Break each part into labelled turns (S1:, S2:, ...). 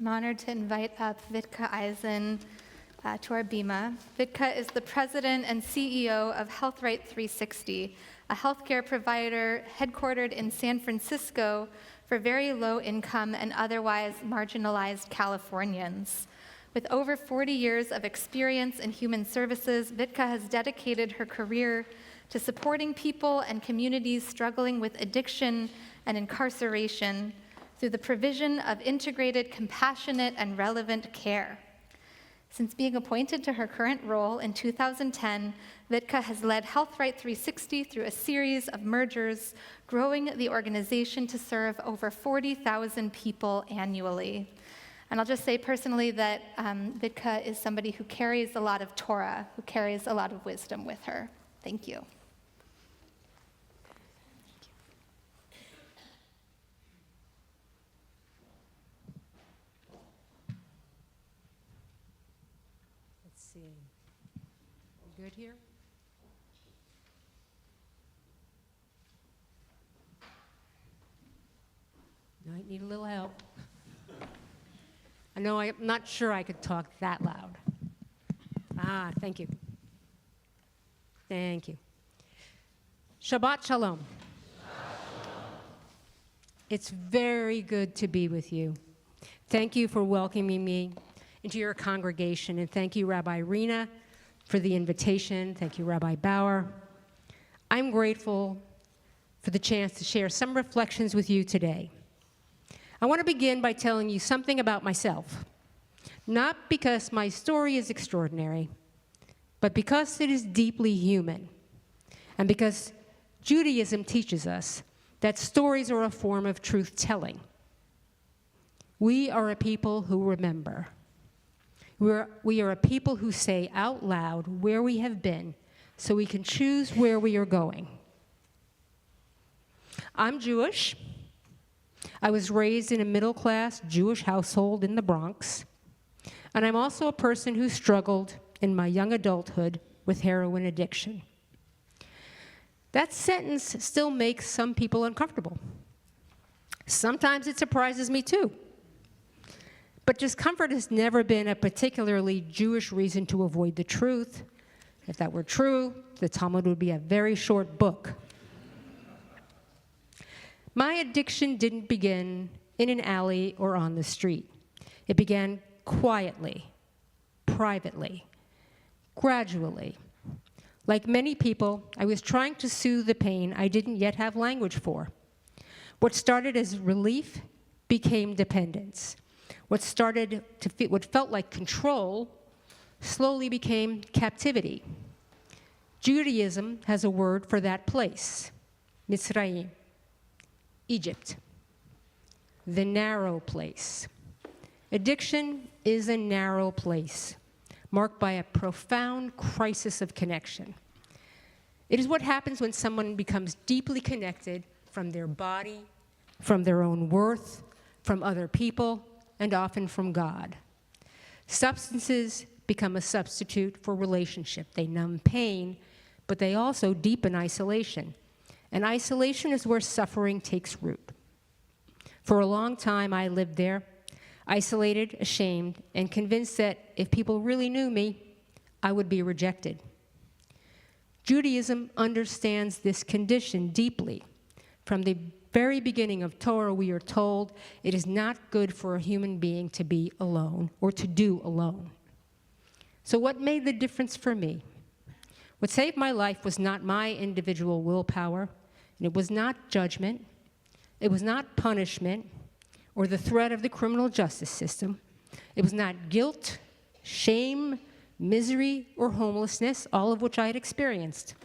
S1: I'm honored to invite up Vitka Eisen to our bima. Vitka is the president and CEO of HealthRight 360, a healthcare provider headquartered in San Francisco for very low-income and otherwise marginalized Californians. With over 40 years of experience in human services, Vitka has dedicated her career to supporting people and communities struggling with addiction and incarceration through the provision of integrated, compassionate, and relevant care. Since being appointed to her current role in 2010, Vitka has led HealthRight 360 through a series of mergers, growing the organization to serve over 40,000 people annually. And I'll just say personally that Vitka is somebody who carries a lot of Torah, who carries a lot of wisdom with her. Thank you.
S2: Let's see. You good here? Might need a little help. I know I'm not sure I could talk that loud. Thank you. Thank you. Shabbat Shalom. It's very good to be with you. Thank you for welcoming me into your congregation, and thank you, Rabbi Rena, for the invitation. Thank you, Rabbi Bauer. I'm grateful for the chance to share some reflections with you today. I want to begin by telling you something about myself, not because my story is extraordinary, but because it is deeply human, and because Judaism teaches us that stories are a form of truth-telling. We are a people who remember. We are a people who say out loud where we have been so we can choose where we are going. I'm Jewish. I was raised in a middle-class Jewish household in the Bronx, and I'm also a person who struggled in my young adulthood with heroin addiction. That sentence still makes some people uncomfortable. Sometimes it surprises me too. But discomfort has never been a particularly Jewish reason to avoid the truth. If that were true, the Talmud would be a very short book. My addiction didn't begin in an alley or on the street. It began quietly, privately, gradually. Like many people, I was trying to soothe the pain I didn't yet have language for. What started as relief became dependence. What felt like control slowly became captivity. Judaism has a word for that place, Mitzrayim, Egypt, the narrow place. Addiction is a narrow place, marked by a profound crisis of connection. It is what happens when someone becomes deeply connected from their body, from their own worth, from other people, and often from God. Substances become a substitute for relationship. They numb pain, but they also deepen isolation. And isolation is where suffering takes root. For a long time, I lived there, isolated, ashamed, and convinced that if people really knew me, I would be rejected. Judaism understands this condition deeply. From the very beginning of Torah, we are told it is not good for a human being to be alone or to do alone. So what made the difference for me? What saved my life was not my individual willpower, and it was not judgment, it was not punishment, or the threat of the criminal justice system. It was not guilt, shame, misery, or homelessness, all of which I had experienced.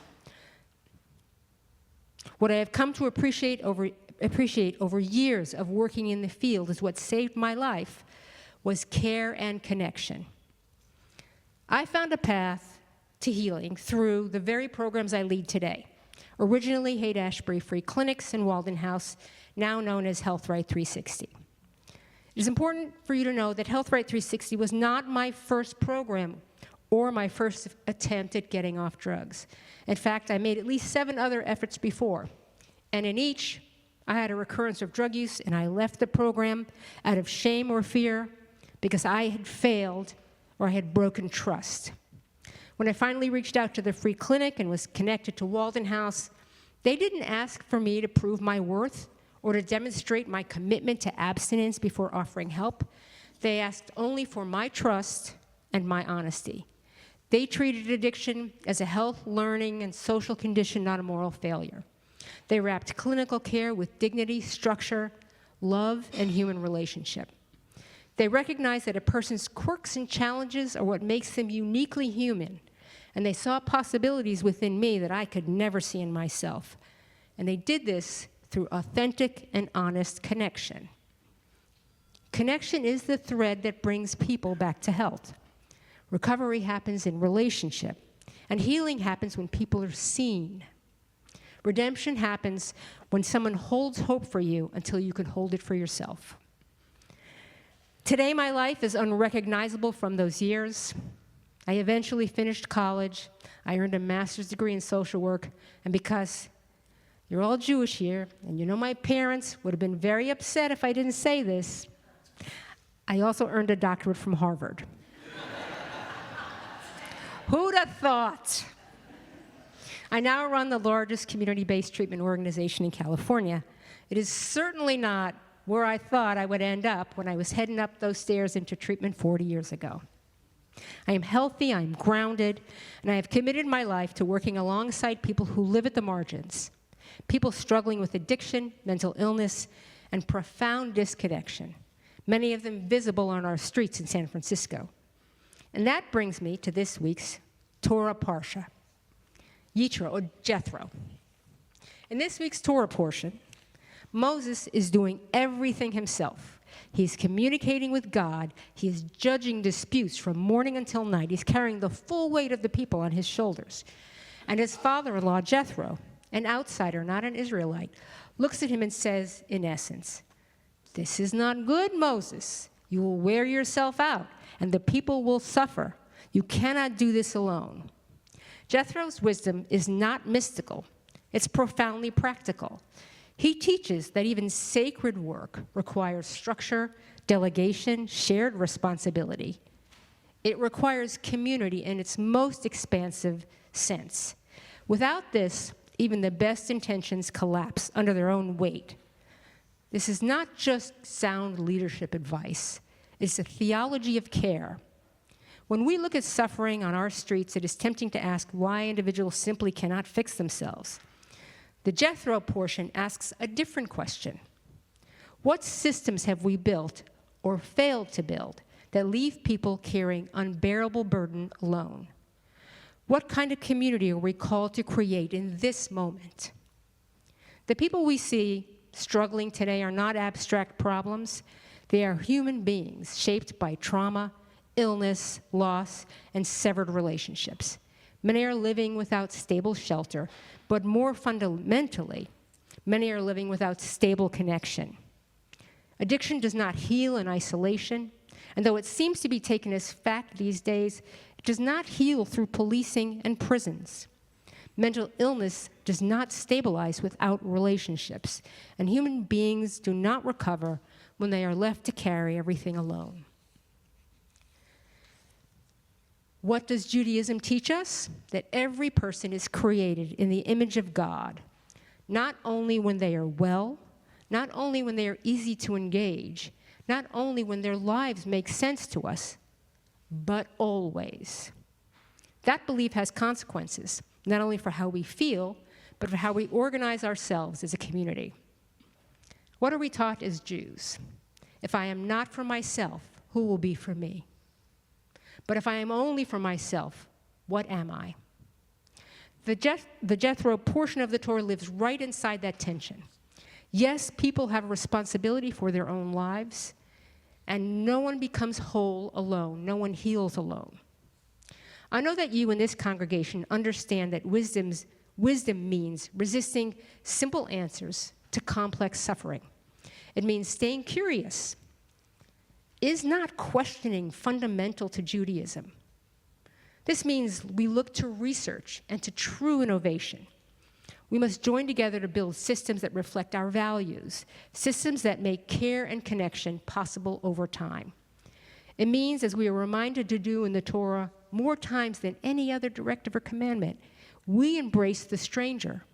S2: What I have come to appreciate over years of working in the field is what saved my life was care and connection. I found a path to healing through the very programs I lead today. Originally Haight-Ashbury Free Clinics in Walden House, now known as HealthRight 360. It is important for you to know that HealthRight 360 was not my first program or my first attempt at getting off drugs. In fact, I made at least 7 other efforts before, and in each, I had a recurrence of drug use, and I left the program out of shame or fear, because I had failed or I had broken trust. When I finally reached out to the free clinic and was connected to Walden House, they didn't ask for me to prove my worth or to demonstrate my commitment to abstinence before offering help. They asked only for my trust and my honesty. They treated addiction as a health, learning, and social condition, not a moral failure. They wrapped clinical care with dignity, structure, love, and human relationship. They recognize that a person's quirks and challenges are what makes them uniquely human, and they saw possibilities within me that I could never see in myself. And they did this through authentic and honest connection. Connection is the thread that brings people back to health. Recovery happens in relationship, and healing happens when people are seen. Redemption happens when someone holds hope for you until you can hold it for yourself. Today, my life is unrecognizable from those years. I eventually finished college. I earned a master's degree in social work, and because you're all Jewish here, and you know my parents would have been very upset if I didn't say this, I also earned a doctorate from Harvard. Who'd have thought? I now run the largest community-based treatment organization in California. It is certainly not where I thought I would end up when I was heading up those stairs into treatment 40 years ago. I am healthy, I'm grounded, and I have committed my life to working alongside people who live at the margins, people struggling with addiction, mental illness, and profound disconnection, many of them visible on our streets in San Francisco. And that brings me to this week's Torah Parsha, Yitro, or Jethro. In this week's Torah portion, Moses is doing everything himself. He's communicating with God. He is judging disputes from morning until night. He's carrying the full weight of the people on his shoulders. And his father-in-law, Jethro, an outsider, not an Israelite, looks at him and says, in essence, "This is not good, Moses. You will wear yourself out, and the people will suffer. You cannot do this alone." Jethro's wisdom is not mystical. It's profoundly practical. He teaches that even sacred work requires structure, delegation, shared responsibility. It requires community in its most expansive sense. Without this, even the best intentions collapse under their own weight. This is not just sound leadership advice. It's a theology of care. When we look at suffering on our streets, it is tempting to ask why individuals simply cannot fix themselves. The Jethro portion asks a different question. What systems have we built or failed to build that leave people carrying unbearable burden alone? What kind of community are we called to create in this moment? The people we see struggling today are not abstract problems. They are human beings shaped by trauma, illness, loss, and severed relationships. Many are living without stable shelter, but more fundamentally, many are living without stable connection. Addiction does not heal in isolation, and though it seems to be taken as fact these days, it does not heal through policing and prisons. Mental illness does not stabilize without relationships, and human beings do not recover when they are left to carry everything alone. What does Judaism teach us? That every person is created in the image of God, not only when they are well, not only when they are easy to engage, not only when their lives make sense to us, but always. That belief has consequences, not only for how we feel, but for how we organize ourselves as a community. What are we taught as Jews? If I am not for myself, who will be for me? But if I am only for myself, what am I? The Jethro portion of the Torah lives right inside that tension. Yes, people have a responsibility for their own lives, and no one becomes whole alone. No one heals alone. I know that you in this congregation understand that wisdom means resisting simple answers to complex suffering. It means staying curious. Is not questioning fundamental to Judaism. This means we look to research and to true innovation. We must join together to build systems that reflect our values, systems that make care and connection possible over time. It means, as we are reminded to do in the Torah more times than any other directive or commandment, we embrace the stranger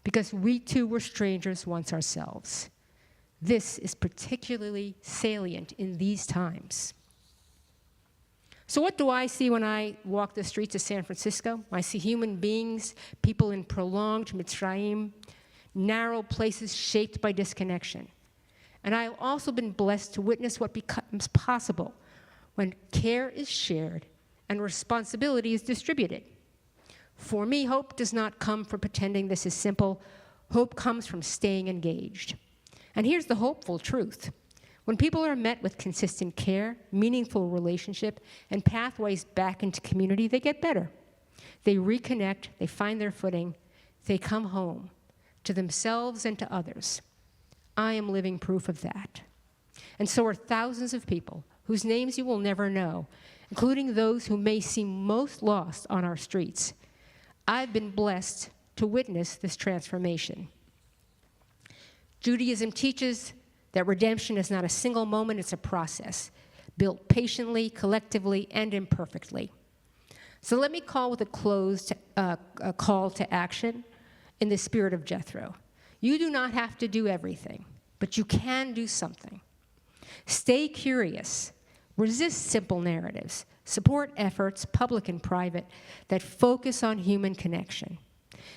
S2: because we too were strangers once ourselves. This is particularly salient in these times. So what do I see when I walk the streets of San Francisco? I see human beings, people in prolonged Mitzrayim, narrow places shaped by disconnection. And I've also been blessed to witness what becomes possible when care is shared and responsibility is distributed. For me, hope does not come from pretending this is simple. Hope comes from staying engaged. And here's the hopeful truth. When people are met with consistent care, meaningful relationship, and pathways back into community, they get better. They reconnect, they find their footing, they come home to themselves and to others. I am living proof of that. And so are thousands of people whose names you will never know, including those who may seem most lost on our streets. I've been blessed to witness this transformation. Judaism teaches that redemption is not a single moment, it's a process, built patiently, collectively, and imperfectly. So let me call with a call to action in the spirit of Jethro. You do not have to do everything, but you can do something. Stay curious, resist simple narratives, support efforts, public and private, that focus on human connection.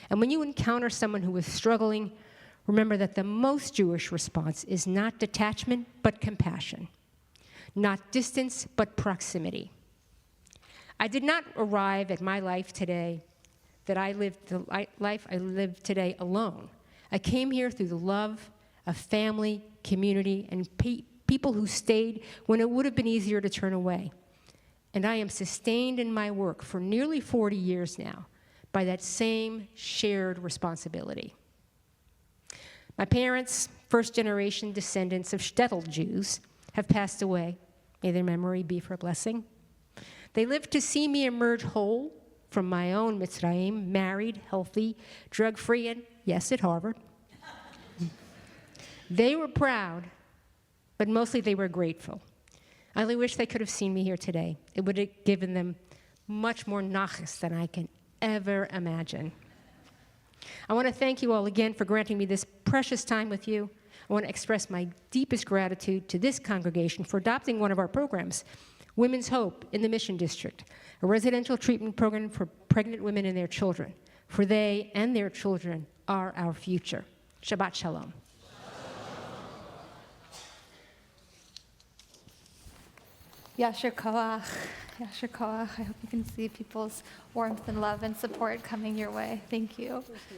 S2: And when you encounter someone who is struggling, remember that the most Jewish response is not detachment, but compassion. Not distance, but proximity. I did not arrive at my life today that I lived the life I live today alone. I came here through the love of family, community, and people who stayed when it would have been easier to turn away. And I am sustained in my work for nearly 40 years now by that same shared responsibility. My parents, first-generation descendants of shtetl Jews, have passed away. May their memory be for a blessing. They lived to see me emerge whole from my own Mitzrayim, married, healthy, drug-free, and yes, at Harvard. They were proud, but mostly they were grateful. I only wish they could have seen me here today. It would have given them much more nachas than I can ever imagine. I want to thank you all again for granting me this precious time with you. I want to express my deepest gratitude to this congregation for adopting one of our programs, Women's Hope in the Mission District, a residential treatment program for pregnant women and their children, for they and their children are our future. Shabbat Shalom.
S1: Yasher Koach, Yasher Koach. I hope you can see people's warmth and love and support coming your way. Thank you.
S3: Thank you.